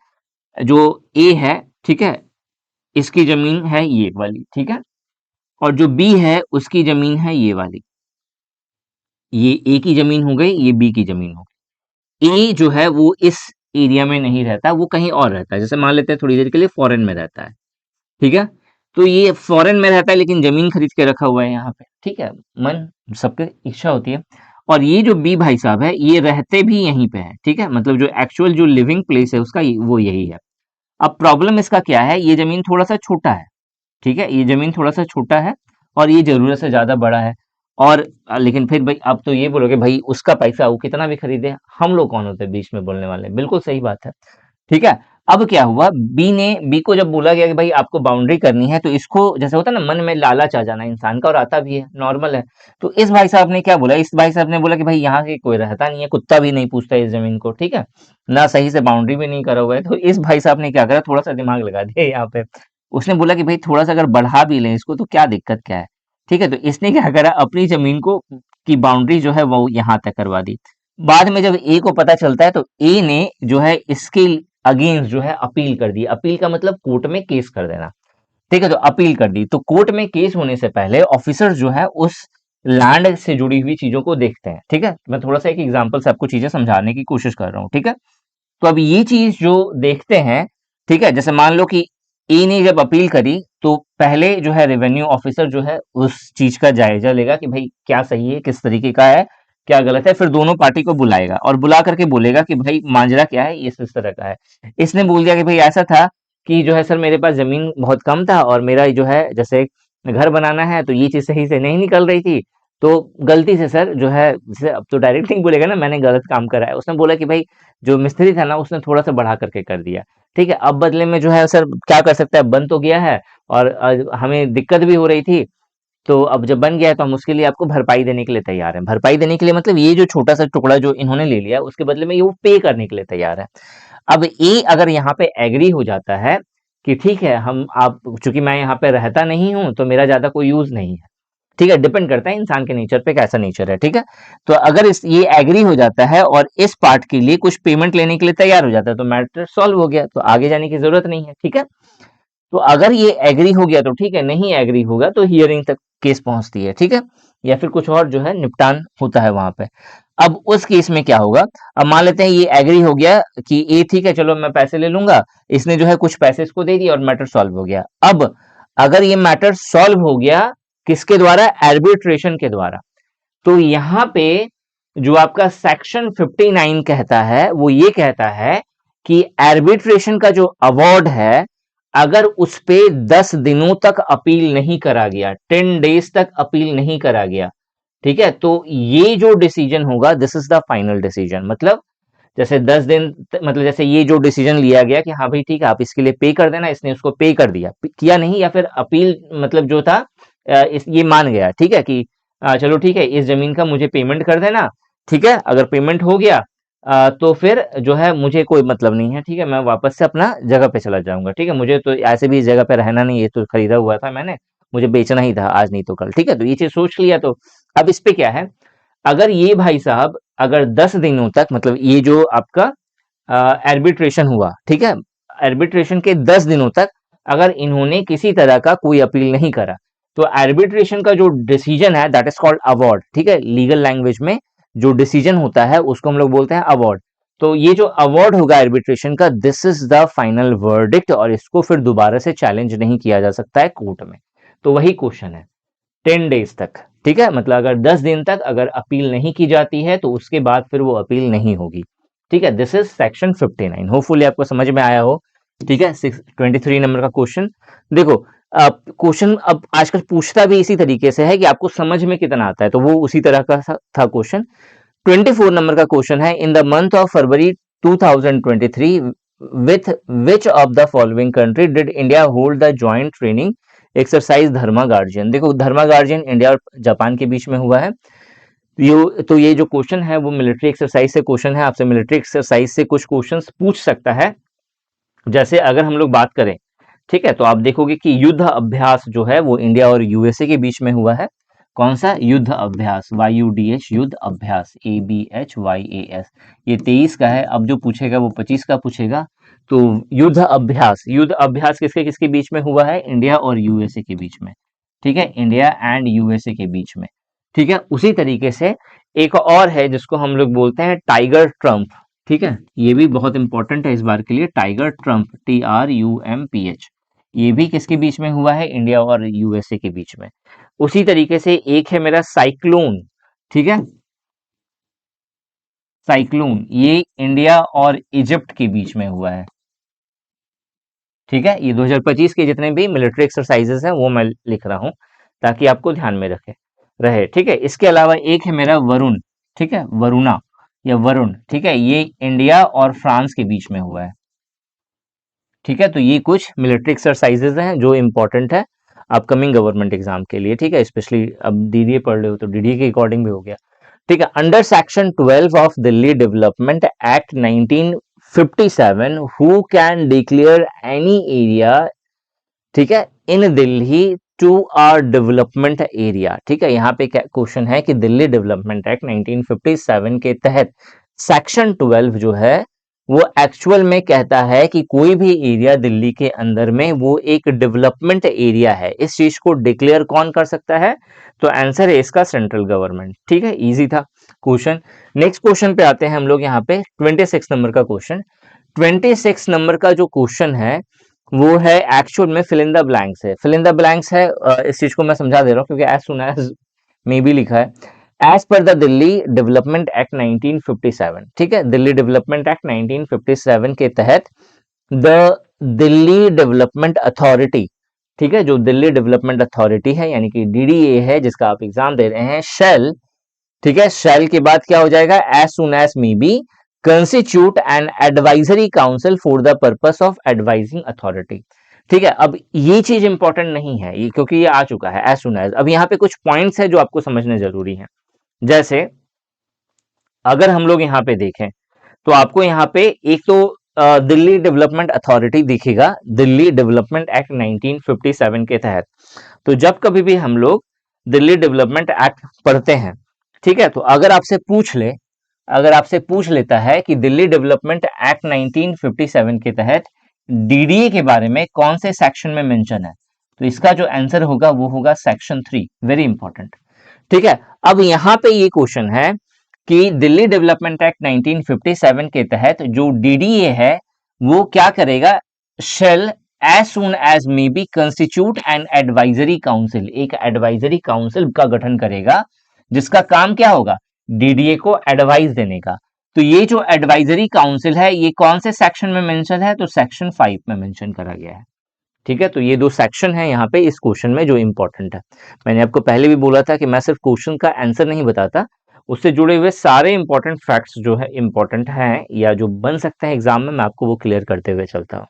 जो ए है, ठीक है, इसकी जमीन है ये वाली, ठीक है, और जो बी है उसकी जमीन है ये वाली। ये ए की जमीन हो गई, ये बी की जमीन हो गई। ए जो है वो इस एरिया में नहीं रहता, वो कहीं और रहता है। जैसे मान लेते हैं थोड़ी देर के लिए फॉरेन में रहता है, ठीक है। तो ये फॉरेन में रहता है लेकिन जमीन खरीद के रखा हुआ है यहाँ पे, ठीक है। मन सबकी इच्छा होती है। और ये जो बी भाई साहब है ये रहते भी यहीं पे है, ठीक है। मतलब जो एक्चुअल जो लिविंग प्लेस है उसका वो यही है। अब प्रॉब्लम इसका क्या है, ये जमीन थोड़ा सा छोटा है, ठीक है, ये जमीन थोड़ा सा छोटा है और ये जरूरत से ज्यादा बड़ा है। और लेकिन फिर भाई अब तो ये बोलोगे भाई उसका पैसा वो कितना भी खरीदे, हम लोग कौन होते हैं बीच में बोलने वाले, बिल्कुल सही बात है, ठीक है। अब क्या हुआ, बी को जब बोला गया कि भाई आपको बाउंड्री करनी है, तो इसको जैसे होता है ना मन में लालच आ जाना इंसान का, और आता भी है, नॉर्मल है। तो इस भाई साहब ने क्या बोला, इस भाई साहब ने बोला कि भाई यहाँ के कोई रहता नहीं है, कुत्ता भी नहीं पूछता इस जमीन को, ठीक है, ना सही से बाउंड्री भी नहीं करा हुआ है। तो इस भाई साहब ने क्या करा, थोड़ा सा दिमाग लगा दिया यहाँ पे। उसने बोला कि भाई थोड़ा सा अगर बढ़ा भी लें इसको तो क्या दिक्कत क्या है, ठीक है। तो इसने क्या करा, अपनी जमीन को की बाउंड्री जो है वो यहाँ तक करवा दी। बाद में जब ए को पता चलता है तो ए ने जो है इसके अगेंस्ट जो है अपील कर दी। अपील का मतलब कोर्ट में केस कर देना, ठीक है। तो अपील कर दी, तो कोर्ट में केस होने से पहले ऑफिसर जो है उस लैंड से जुड़ी हुई चीजों को देखते हैं, ठीक है। मैं थोड़ा सा एक एग्जांपल से आपको चीजें समझाने की कोशिश कर रहा हूँ, ठीक है। तो अब ये चीज जो देखते हैं, ठीक है, जैसे मान लो कि ए ने जब अपील करी तो पहले जो है रेवेन्यू ऑफिसर जो है उस चीज का जायजा लेगा कि भाई क्या सही है किस तरीके का है क्या गलत है। फिर दोनों पार्टी को बुलाएगा और बुला करके बोलेगा कि भाई मांजरा क्या है, ये इस तरह का है। इसने बोल दिया कि भाई ऐसा था कि जो है सर मेरे पास जमीन बहुत कम था और मेरा जो है जैसे घर बनाना है तो ये चीज सही से नहीं निकल रही थी, तो गलती से सर जो है, जैसे अब तो डायरेक्ट नहीं बोलेगा ना मैंने गलत काम करा है। उसने बोला कि भाई जो मिस्त्री था ना उसने थोड़ा सा बढ़ा करके कर दिया, ठीक है। अब बदले में जो है सर क्या कर सकता है, बन तो गया है और हमें दिक्कत भी हो रही थी, तो अब जब बन गया है तो हम उसके लिए आपको भरपाई देने के लिए तैयार हैं। भरपाई देने के लिए मतलब ये जो छोटा सा टुकड़ा जो इन्होंने ले लिया उसके बदले में ये वो पे करने के लिए तैयार है। अब ए अगर यहाँ पे एग्री हो जाता है कि ठीक है हम आप, चूंकि मैं यहाँ पे रहता नहीं हूँ तो मेरा ज्यादा कोई यूज नहीं है, ठीक है, डिपेंड करता है इंसान के नेचर पे कैसा नेचर है, ठीक है। तो अगर इस ये एग्री हो जाता है और इस पार्ट के लिए कुछ पेमेंट लेने के लिए तैयार हो जाता है तो मैटर सॉल्व हो गया, तो आगे जाने की जरूरत नहीं है, ठीक है। तो अगर ये एग्री हो गया तो ठीक है, नहीं एग्री होगा तो हियरिंग तक केस पहुंचती है, ठीक है, या फिर कुछ और जो है निपटान होता है वहां पे। अब उस केस में क्या होगा, अब मान लेते हैं ये एग्री हो गया कि ये ठीक है चलो मैं पैसे ले लूंगा, इसने जो है कुछ पैसे इसको दे दिए और मैटर सॉल्व हो गया। अब अगर ये मैटर सॉल्व हो गया किसके द्वारा, आर्बिट्रेशन के द्वारा, तो यहां पे जो आपका सेक्शन 59 कहता है वो ये कहता है कि आर्बिट्रेशन का जो अवार्ड है अगर उस पे 10 दिनों तक अपील नहीं करा गया, 10 डेज तक अपील नहीं करा गया, ठीक है, तो ये जो डिसीजन होगा this is the final decision. मतलब जैसे 10 दिन मतलब जैसे ये जो डिसीजन लिया गया कि हाँ भाई ठीक है आप इसके लिए पे कर देना, इसने उसको पे कर दिया, किया नहीं, या फिर अपील मतलब जो था ये मान गया, ठीक है कि चलो ठीक है इस जमीन का मुझे पेमेंट कर देना, ठीक है, अगर पेमेंट हो गया तो फिर जो है मुझे कोई मतलब नहीं है, ठीक है, मैं वापस से अपना जगह पे चला जाऊंगा, ठीक है, मुझे तो ऐसे भी इस जगह पे रहना नहीं, ये तो खरीदा हुआ था मैंने, मुझे बेचना ही था आज नहीं तो कल, ठीक है, तो ये चीज सोच लिया। तो अब इस पे क्या है, अगर ये भाई साहब अगर 10 दिनों तक मतलब ये जो आपका आर्बिट्रेशन हुआ, ठीक है, आर्बिट्रेशन के 10 दिनों तक अगर इन्होंने किसी तरह का कोई अपील नहीं करा, तो आर्बिट्रेशन का जो डिसीजन है दैट इज कॉल्ड अवार्ड, ठीक है, लीगल लैंग्वेज में जो डिसीजन होता है उसको हम लोग बोलते हैं अवार्ड। तो ये जो अवार्ड होगा आर्बिट्रेशन का, this is the final verdict, और इसको फिर दोबारा से चैलेंज नहीं किया जा सकता है कोर्ट में। तो वही क्वेश्चन है 10 डेज तक, ठीक है, मतलब अगर 10 दिन तक अगर अपील नहीं की जाती है तो उसके बाद फिर वो अपील नहीं होगी, ठीक है, दिस इज सेक्शन 59, होपफुली आपको समझ में आया हो, ठीक है। 23 नंबर का क्वेश्चन देखो, क्वेश्चन अब आजकल पूछता भी इसी तरीके से है कि आपको समझ में कितना आता है, तो वो उसी तरह का था क्वेश्चन। 24 नंबर का क्वेश्चन है, in the month of February 2023 with which of the following country did India hold the joint training exercise Dharma guardian. देखो धर्मा गार्जियन इंडिया और जापान के बीच में हुआ है। ये जो क्वेश्चन है वो मिलिट्री एक्सरसाइज से क्वेश्चन है, आपसे मिलिट्री एक्सरसाइज से कुछ क्वेश्चंस पूछ सकता है। जैसे अगर हम लोग बात करें, ठीक है, तो आप देखोगे कि युद्ध अभ्यास जो है वो इंडिया और यूएसए के बीच में हुआ है। कौन सा युद्ध अभ्यास, YUDH युद्ध अभ्यास, ABHYAS, ये 23 का है। अब जो पूछेगा वो 25 का पूछेगा। तो युद्ध अभ्यास किसके किसके बीच में हुआ है, इंडिया और यूएसए के बीच में, ठीक है, इंडिया एंड यूएसए के बीच में, ठीक है। उसी तरीके से एक और है जिसको हम लोग बोलते हैं टाइगर ट्रम्प, ठीक है, ये भी बहुत इंपॉर्टेंट है इस बार के लिए, टाइगर ट्रम्प, TRUMPH, ये भी किसके बीच में हुआ है, इंडिया और यूएसए के बीच में। उसी तरीके से एक है मेरा साइक्लोन, ठीक है, साइक्लोन ये इंडिया और इजिप्ट के बीच में हुआ है, ठीक है। ये 2025 के जितने भी मिलिट्री एक्सरसाइजेस हैं वो मैं लिख रहा हूं ताकि आपको ध्यान में रहे, ठीक है। इसके अलावा एक है मेरा वरुण, ठीक है, वरुणा या वरुण, ठीक है, ये इंडिया और फ्रांस के बीच में हुआ है, ठीक है। तो ये कुछ मिलिट्री एक्सरसाइजेज हैं जो इंपॉर्टेंट है अपकमिंग गवर्नमेंट एग्जाम के लिए, ठीक है, स्पेशली अब डीडीए पढ़ रहे हो तो डीडीए के अकॉर्डिंग भी हो गया, ठीक है। Under section 12 of Delhi development act 1957 who can declare any area, ठीक है, in Delhi to are development area, ठीक है। यहाँ पे क्वेश्चन है कि दिल्ली डेवलपमेंट एक्ट 1957 के तहत सेक्शन 12 जो है वो एक्चुअल में कहता है कि कोई भी एरिया दिल्ली के अंदर में वो एक डेवलपमेंट एरिया है, इस चीज को डिक्लेयर कौन कर सकता है, तो आंसर है इसका सेंट्रल गवर्नमेंट, ठीक है, इजी था क्वेश्चन। नेक्स्ट क्वेश्चन पे आते हैं हम लोग, यहाँ पे 26 नंबर का क्वेश्चन। 26 नंबर का जो क्वेश्चन है वो है एक्चुअल में फिल इन द ब्लैंक्स है, फिल इन द ब्लैंक्स है, इस चीज को मैं समझा दे रहा हूँ क्योंकि एज सुन एज में भी लिखा है, as per the Delhi development act 1957, ठीक है, दिल्ली डेवलपमेंट एक्ट 1957 के तहत द दिल्ली डेवलपमेंट अथॉरिटी, ठीक है, जो दिल्ली डेवलपमेंट अथॉरिटी है यानी कि DDA है जिसका आप एग्जाम दे रहे हैं, शेल, ठीक है, शेल के बाद क्या हो जाएगा, as soon as may be constitute an advisory council for the purpose of advising authority, ठीक है। अब ये चीज इंपॉर्टेंट नहीं है ये क्योंकि ये आ चुका है एज सुन एज। अब यहाँ पे कुछ पॉइंट्स है जो आपको समझने जरूरी है। जैसे अगर हम लोग यहाँ पे देखें तो आपको यहाँ पे एक तो दिल्ली डेवलपमेंट अथॉरिटी दिखेगा दिल्ली डेवलपमेंट एक्ट 1957 के तहत। तो जब कभी भी हम लोग दिल्ली डेवलपमेंट एक्ट पढ़ते हैं, ठीक है, तो अगर आपसे पूछ लेता है कि दिल्ली डेवलपमेंट एक्ट 1957 के तहत DDA के बारे में कौन से सेक्शन में मेंशन है, तो इसका जो आंसर होगा वो होगा सेक्शन 3, वेरी इंपॉर्टेंट, ठीक है। अब यहां पे ये क्वेश्चन है कि दिल्ली डेवलपमेंट एक्ट 1957 के तहत जो DDA है वो क्या करेगा, shall as soon as may be constitute an advisory council, एक एडवाइजरी काउंसिल का गठन करेगा जिसका काम क्या होगा, DDA को एडवाइस देने का। तो ये जो एडवाइजरी काउंसिल है ये कौन से सेक्शन में मेंशन है, तो सेक्शन 5 में मेंशन करा गया है, ठीक है। तो ये दो सेक्शन है यहाँ पे इस क्वेश्चन में जो इंपॉर्टेंट है। मैंने आपको पहले भी बोला था कि मैं सिर्फ क्वेश्चन का आंसर नहीं बताता, उससे जुड़े हुए सारे इंपॉर्टेंट फैक्ट्स जो है इंपॉर्टेंट हैं या जो बन सकते हैं एग्जाम में, मैं आपको वो क्लियर करते हुए चलता हूँ।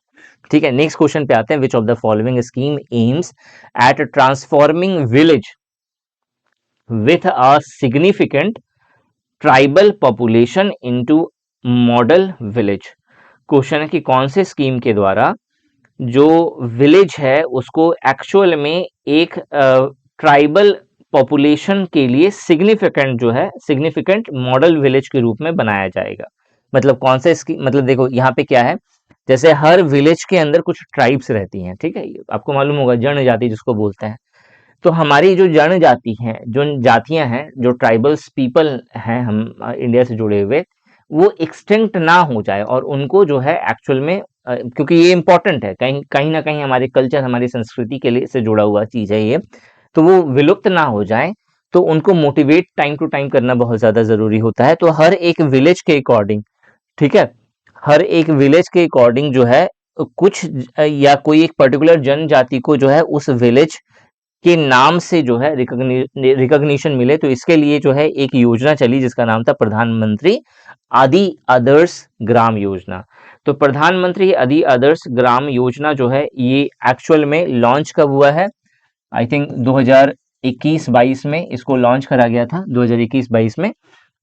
ठीक है, नेक्स्ट क्वेश्चन पे आते हैं। विच of the following scheme aims at transforming village with a significant tribal population into model village. Question है कि कौन से स्कीम के द्वारा जो विलेज है उसको एक्चुअल में एक ट्राइबल पॉपुलेशन के लिए सिग्निफिकेंट जो है सिग्निफिकेंट मॉडल विलेज के रूप में बनाया जाएगा। मतलब कौन सा स्कीम, मतलब देखो यहाँ पे क्या है, जैसे हर विलेज के अंदर कुछ ट्राइब्स रहती हैं, ठीक है, आपको मालूम होगा जनजाति जिसको बोलते हैं। तो हमारी जो जनजाति हैं, जो जातियां हैं, जो ट्राइबल्स पीपल हैं हम इंडिया से जुड़े हुए, वो एक्सटिंक्ट ना हो जाए और उनको जो है एक्चुअल में क्योंकि ये इंपॉर्टेंट है, कहीं कहीं ना कहीं हमारे कल्चर हमारी संस्कृति के लिए से जुड़ा हुआ चीज है ये, तो वो विलुप्त ना हो जाए, तो उनको मोटिवेट टाइम टू टाइम करना बहुत ज्यादा जरूरी होता है। तो हर एक विलेज के अकॉर्डिंग, ठीक है, हर एक विलेज के अकॉर्डिंग जो है कुछ या कोई एक पर्टिकुलर जनजाति को जो है उस विलेज के नाम से जो है रिकॉग्निशन मिले, तो इसके लिए जो है एक योजना चली जिसका नाम था प्रधानमंत्री आदि आदर्श ग्राम योजना। तो प्रधानमंत्री आदि आदर्श ग्राम योजना जो है ये एक्चुअल में लॉन्च कब हुआ है, आई थिंक 2021-22 में इसको लॉन्च करा गया था, 2021-22 में।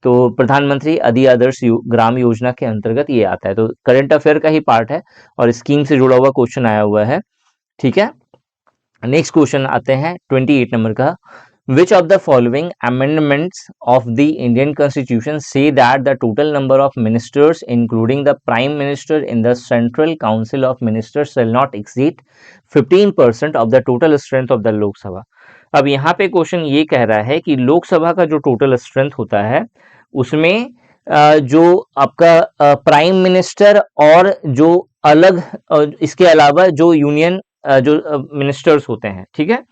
तो प्रधानमंत्री आदि आदर्श ग्राम योजना के अंतर्गत ये आता है, तो करंट अफेयर का ही पार्ट है और स्कीम से जुड़ा हुआ क्वेश्चन आया हुआ है। ठीक है, नेक्स्ट क्वेश्चन आते हैं 28 नंबर का। Which of the following amendments of the Indian Constitution say that the total number of ministers, including the Prime Minister in the Central Council of Ministers, shall not exceed 15% of the total strength of the Lok Sabha? अब यहाँ पे क्वेश्चन ये कह रहा है कि लोकसभा का जो टोटल स्ट्रेंथ होता है उसमें जो आपका प्राइम मिनिस्टर और जो अलग इसके अलावा जो यूनियन जो मिनिस्टर्स होते हैं, ठीक है,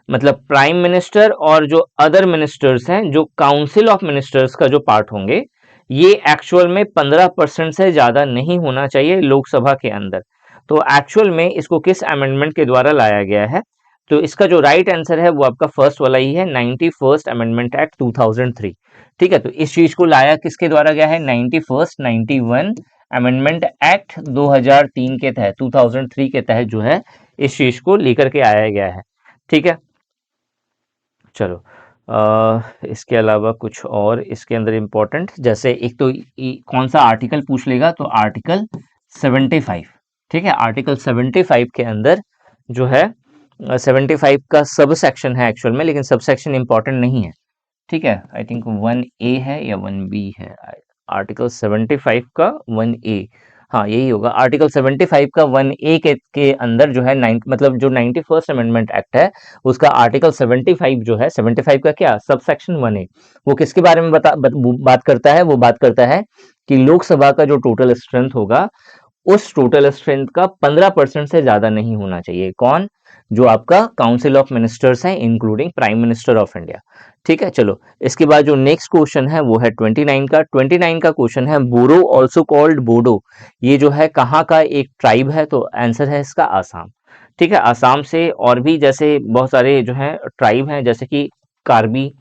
मतलब प्राइम मिनिस्टर और जो अदर मिनिस्टर्स हैं, जो काउंसिल ऑफ मिनिस्टर्स का जो पार्ट होंगे, ये एक्चुअल में 15% से ज्यादा नहीं होना चाहिए लोकसभा के अंदर। तो एक्चुअल में इसको किस अमेंडमेंट के द्वारा लाया गया है, तो इसका जो राइट आंसर है वो आपका फर्स्ट वाला ही है, 91st अमेंडमेंट एक्ट 2003। ठीक है, तो इस चीज को लाया किसके द्वारा गया है, 91 अमेंडमेंट एक्ट 2003 के तहत, 2003 के तहत जो है इस चीज को लेकर के आया गया है। ठीक है, चलो इसके अलावा कुछ और इसके अंदर इंपॉर्टेंट, जैसे एक तो कौन सा आर्टिकल पूछ लेगा, तो आर्टिकल 75। ठीक है, आर्टिकल 75 के अंदर जो है 75 का सब सेक्शन है एक्चुअल में, लेकिन सब सेक्शन इंपॉर्टेंट नहीं है। ठीक है, आई थिंक 1A है या 1B है, आर्टिकल 75 का 1A, हाँ यही होगा। आर्टिकल 75 का 1A के अंदर जो है मतलब जो 91st अमेंडमेंट एक्ट है उसका आर्टिकल 75 जो है, 75 का क्या सब सेक्शन 1A, वो किसके बारे में बात करता है, वो बात करता है कि लोकसभा का जो टोटल स्ट्रेंथ होगा उस टोटल स्ट्रेंथ का 15% से ज्यादा नहीं होना चाहिए। कौन, जो आपका काउंसिल ऑफ मिनिस्टर्स है including prime minister of India. ठीक है, चलो इसके बाद जो नेक्स्ट क्वेश्चन है वो है 29 का क्वेश्चन है, बोरो ऑल्सो कॉल्ड बोडो, ये जो है कहाँ का एक ट्राइब है, तो आंसर है इसका आसाम। ठीक है, आसाम से और भी जैसे बहुत सारे जो है ट्राइब हैं, जैसे कि कार्बी,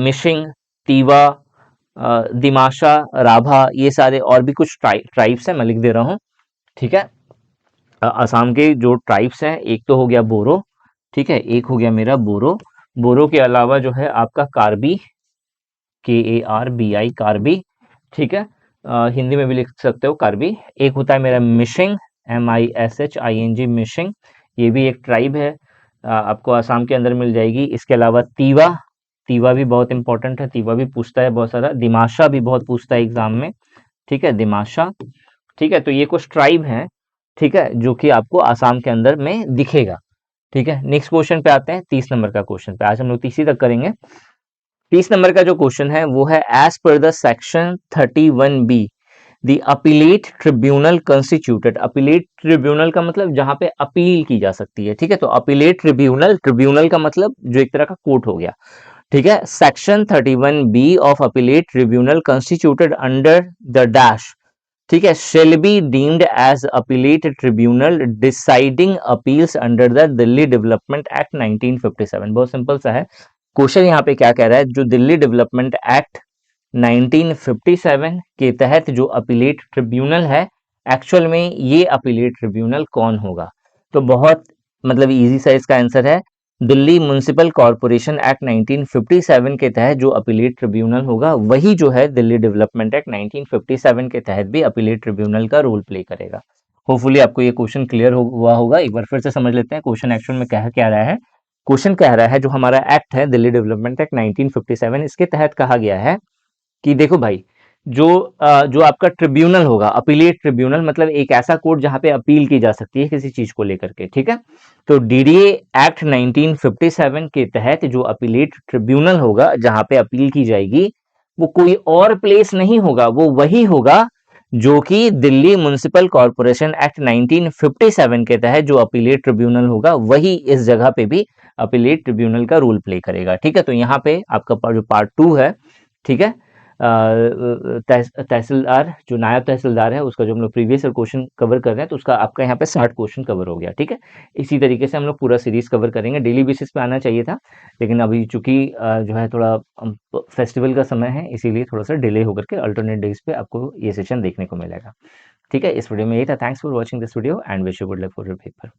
मिशिंग, तीवा, दिमाशा, राभा, ये सारे और भी कुछ ट्राइब्स हैं, मैं लिख दे रहा हूँ। ठीक है, असम के जो ट्राइब्स हैं, एक तो हो गया बोरो, ठीक है, एक हो गया मेरा बोरो, बोरो के अलावा जो है आपका कार्बी, KARBI कार्बी, ठीक है, हिंदी में भी लिख सकते हो कार्बी। एक होता है मेरा मिशिंग, MISHING मिशिंग, ये भी एक ट्राइब है, आपको आसाम के अंदर मिल जाएगी। इसके अलावा तीवा, तीवा भी बहुत इंपॉर्टेंट है, तीवा भी पूछता है बहुत सारा। दिमाशा भी बहुत पूछता है एग्जाम में, ठीक है, दिमाशा। ठीक है, तो ये कुछ ट्राइब हैं, ठीक है, जो कि आपको आसाम के अंदर में दिखेगा। ठीक है, नेक्स्ट क्वेश्चन पे आते हैं, 30 नंबर का क्वेश्चन पे, आज हम लोग 30 तक करेंगे। 30 नंबर का जो क्वेश्चन है वो है, as per the section 31B the appellate tribunal constituted. Appellate tribunal का मतलब जहां पे अपील की जा सकती है। ठीक है, तो अपीलेट ट्रिब्यूनल, ट्रिब्यूनल का मतलब जो एक तरह का कोर्ट हो गया। ठीक है, section 31B of appellate tribunal constituted under the dash, ठीक है, shall be deemed as appellate tribunal deciding appeals under the Delhi development act 1957। बहुत सिंपल सा है, क्वेश्चन यहाँ पे क्या कह रहा है, जो दिल्ली डेवलपमेंट एक्ट 1957 के तहत जो अपीलेट ट्रिब्यूनल है, एक्चुअल में ये अपीलेट ट्रिब्यूनल कौन होगा? तो बहुत मतलब इजी सा इसका आंसर है, दिल्ली म्युनिसिपल कॉरपोरेशन एक्ट 1957 के तहत जो अपीलेट ट्रिब्यूनल होगा वही जो है दिल्ली डेवलपमेंट एक्ट 1957 के तहत भी अपीलेट ट्रिब्यूनल का रोल प्ले करेगा। होपफुली आपको ये क्वेश्चन क्लियर हुआ होगा। एक बार फिर से समझ लेते हैं क्वेश्चन एक्चुअल में कह क्या रहा है। क्वेश्चन कह रहा है जो हमारा एक्ट है दिल्ली डेवलपमेंट एक्ट 1957, इसके तहत कहा गया है कि देखो भाई, जो आपका ट्रिब्यूनल होगा, अपीलेट ट्रिब्यूनल मतलब एक ऐसा कोर्ट जहां पे अपील की जा सकती है किसी चीज को लेकर के, ठीक है। तो डीडीए एक्ट 1957 के तहत जो अपीलेट ट्रिब्यूनल होगा जहां पे अपील की जाएगी, वो कोई और प्लेस नहीं होगा, वो वही होगा जो कि दिल्ली म्युनिसिपल कॉरपोरेशन एक्ट 1957 के तहत जो अपीलेट ट्रिब्यूनल होगा वही इस जगह पे भी अपीलेट ट्रिब्यूनल का रोल प्ले करेगा, ठीक है। तो यहाँ पे आपका जो पार्ट 2 है, ठीक है, तहसीलदार जो नायब तहसीलदार है उसका जो हम लोग प्रीवियस क्वेश्चन कवर कर रहे हैं, तो उसका आपका यहाँ पे 60 क्वेश्चन कवर हो गया, ठीक है। इसी तरीके से हम लोग पूरा सीरीज कवर करेंगे, डेली बेसिस पे आना चाहिए था, लेकिन अभी चूंकि जो है थोड़ा फेस्टिवल का समय है, इसीलिए थोड़ा सा डिले होकर के अल्टरनेट डेज पे आपको ये सेशन देखने को मिलेगा, ठीक है। इस वीडियो में यही था। Thanks for watching this video and wish you good luck for your paper.